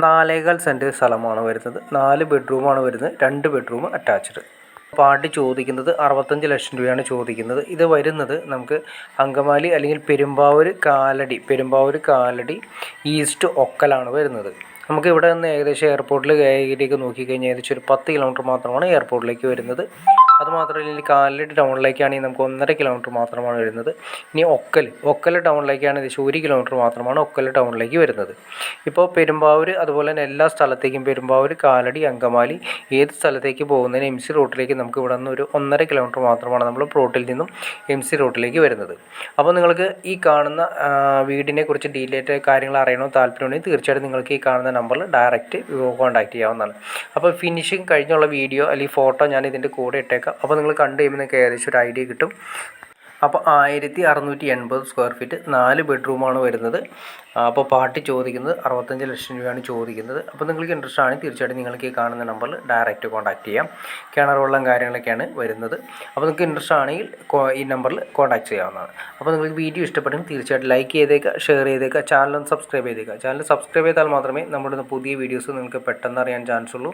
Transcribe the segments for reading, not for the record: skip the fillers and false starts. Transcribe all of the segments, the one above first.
4.25 cent സ്ഥലമാണ് വരുന്നത്. 4 ബെഡ്റൂമാണ് വരുന്നത്. 2 ബെഡ്റൂം അറ്റാച്ച്ഡ്. പാർട്ടി ചോദിക്കുന്നത് 65 ലക്ഷം രൂപയാണ് ചോദിക്കുന്നത്. ഇത് വരുന്നത് നമുക്ക് അങ്കമാലി അല്ലെങ്കിൽ പെരുമ്പാവൂർ കാലടി ഈസ്റ്റ് ഒക്കലാണ് വരുന്നത്. നമുക്ക് ഇവിടെ നിന്ന് ഏകദേശം എയർപോർട്ടിലേക്ക് നോക്കിക്കഴിഞ്ഞാൽ ഏകദേശം ഒരു 10 കിലോമീറ്റർ മാത്രമാണ് എയർപോർട്ടിലേക്ക് വരുന്നത്. അതുമാത്രമല്ല ഇനി കാലടി ടൗണിലേക്കാണെങ്കിൽ നമുക്ക് 1.5 കിലോമീറ്റർ മാത്രമാണ് വരുന്നത്. ഇനി ഒക്കൽ ടൗണിലേക്കാണ് ഏകദേശം 1 കിലോമീറ്റർ മാത്രമാണ് ഒക്കൽ ടൗണിലേക്ക് വരുന്നത്. ഇപ്പോൾ പെരുമ്പാവൂർ അതുപോലെ തന്നെ എല്ലാ സ്ഥലത്തേക്കും പെരുമ്പാവൂർ കാലടി അങ്കമാലി ഏത് സ്ഥലത്തേക്ക് പോകുന്നതിന് MC റൂട്ടിലേക്ക് നമുക്ക് ഇവിടെ നിന്ന് ഒരു 1.5 കിലോമീറ്റർ മാത്രമാണ് നമ്മൾ പ്ലോട്ടിൽ നിന്നും MC റൂട്ടിലേക്ക് വരുന്നത്. അപ്പോൾ നിങ്ങൾക്ക് ഈ കാണുന്ന വീടിനെ കുറിച്ച് ഡീറ്റെയിൽ കാര്യങ്ങൾ അറിയണോ താല്പര്യമുണ്ടെങ്കിൽ തീർച്ചയായിട്ടും നിങ്ങൾക്ക് ഈ കാണുന്ന നമ്പറിൽ ഡയറക്റ്റ് കോൺടാക്റ്റ് ചെയ്യാവുന്നതാണ്. അപ്പോൾ ഫിനിഷിങ് കഴിഞ്ഞുള്ള വീഡിയോ അല്ലെങ്കിൽ ഫോട്ടോ ഞാൻ ഇതിൻ്റെ കൂടെ ഇട്ടേക്കാം. അപ്പോൾ നിങ്ങൾ കണ്ടു കഴിയുമ്പോൾ നിങ്ങൾക്ക് ഏകദേശം ഒരു ഐഡിയ കിട്ടും. അപ്പോൾ 1680 സ്ക്വയർ ഫീറ്റ് 4 ബെഡ്റൂമാണ് വരുന്നത്. അപ്പോൾ പാർട്ടി ചോദിക്കുന്നത് 65 ലക്ഷം രൂപയാണ് ചോദിക്കുന്നത്. അപ്പോൾ നിങ്ങൾക്ക് ഇൻട്രസ്റ്റ് ആണെങ്കിൽ തീർച്ചയായിട്ടും നിങ്ങൾക്ക് ഈ കാണുന്ന നമ്പറിൽ ഡയറക്റ്റ് കോൺടാക്റ്റ് ചെയ്യാം. കിണർ വെള്ളം കാര്യങ്ങളൊക്കെയാണ് വരുന്നത്. അപ്പോൾ നിങ്ങൾക്ക് ഇൻട്രസ്റ്റ് ആണെങ്കിൽ ഈ നമ്പറിൽ കോൺടാക്റ്റ് ചെയ്യാവുന്നതാണ്. അപ്പോൾ നിങ്ങൾക്ക് വീഡിയോ ഇഷ്ടപ്പെട്ടെങ്കിൽ തീർച്ചയായിട്ടും ലൈക്ക് ചെയ്തേക്കുക, ഷെയർ ചെയ്തേക്കുക, ചാനലൊന്ന് സബ്സ്ക്രൈബ് ചെയ്തേക്കുക. ചാനൽ സബ്സ്ക്രൈബ് ചെയ്താൽ മാത്രമേ നമ്മുടെ പുതിയ വീഡിയോസ് നിങ്ങൾക്ക് പെട്ടെന്ന് അറിയാൻ ചാൻസ് ഉള്ളൂ.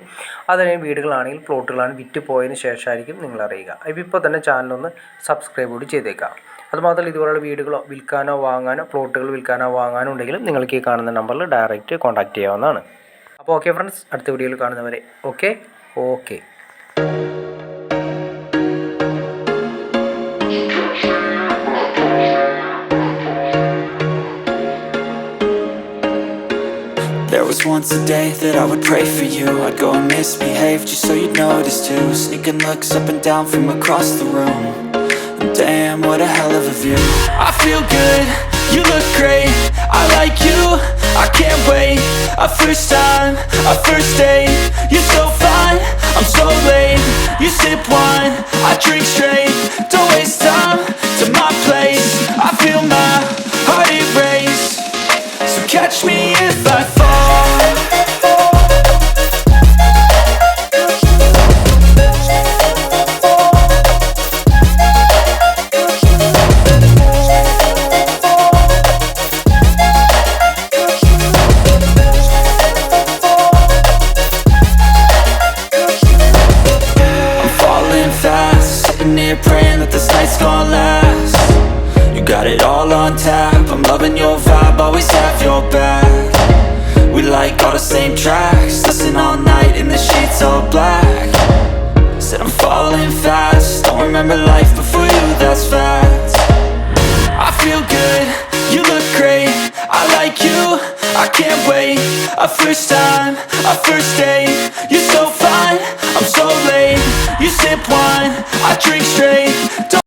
അതിന് വീടുകളാണെങ്കിൽ പ്ലോട്ടുകളാണ് വിറ്റ് പോയതിന് ശേഷമായിരിക്കും നിങ്ങൾ അറിയുക. ഇപ്പോൾ തന്നെ ചാനലൊന്ന് സബ്സ്ക്രൈബ് കൂടി ചെയ്തേക്കുക. അതുമാത്രമല്ല ഇതുപോലുള്ള വീടുകളോ വിൽക്കാനോ വാങ്ങാനോ പ്ലോട്ടുകൾ വിൽക്കാനോ വാങ്ങാനോ ഉണ്ടെങ്കിലും നിങ്ങൾക്ക് ഈ കാണുന്ന നമ്പറിൽ ഡയറക്റ്റ് കോൺടാക്റ്റ് ചെയ്യാവുന്നതാണ്. അപ്പോൾ ഓക്കെ ഫ്രണ്ട്സ്, അടുത്ത വീഡിയോയിൽ കാണുന്നവരെ okay. There was once a day that I would pray for you. I'd go and misbehave just so you'd notice too. Sneaking looks up and down from across the room. Damn, what a hell of a view. I feel good, you look great, I like you, I can't wait. A first time, a first date, you're so fine, I'm so late. You sip wine, I drink straight. Don't waste time to my place. I feel my heart erase. So catch me if I fall. Sitting here praying that this night's gonna last. You got it all on tap, I'm loving your vibe, always have your back. We like all the same tracks, listen all night in the sheets all black. Said I'm falling fast, don't remember life before you, that's fact. I feel good, you look great, I like you, I can't wait. A first time, a first date, you're so fine, I'm so late. You sip wine, I drink straight.